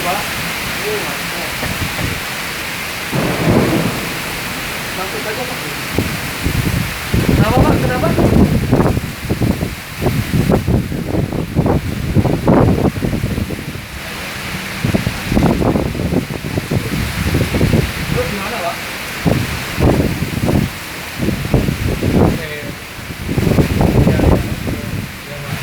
Pak. Langsung saja Pak. Kenapa Pak? Kenapa? Terus gimana Pak? Oke. Ya, ya. Ya, Pak.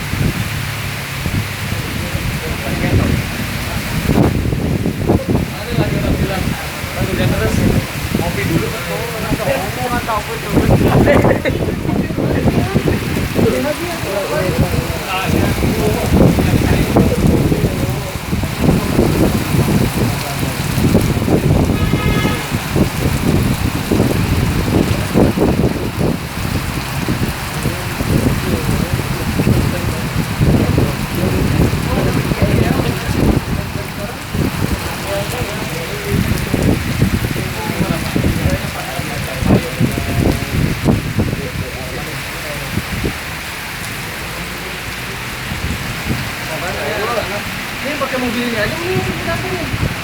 Ada lagi orang bilang, baru dia terus ngopi dulu kan, omongan tahu itu. Ini pakai mobil ini aja, ini kenapa nih?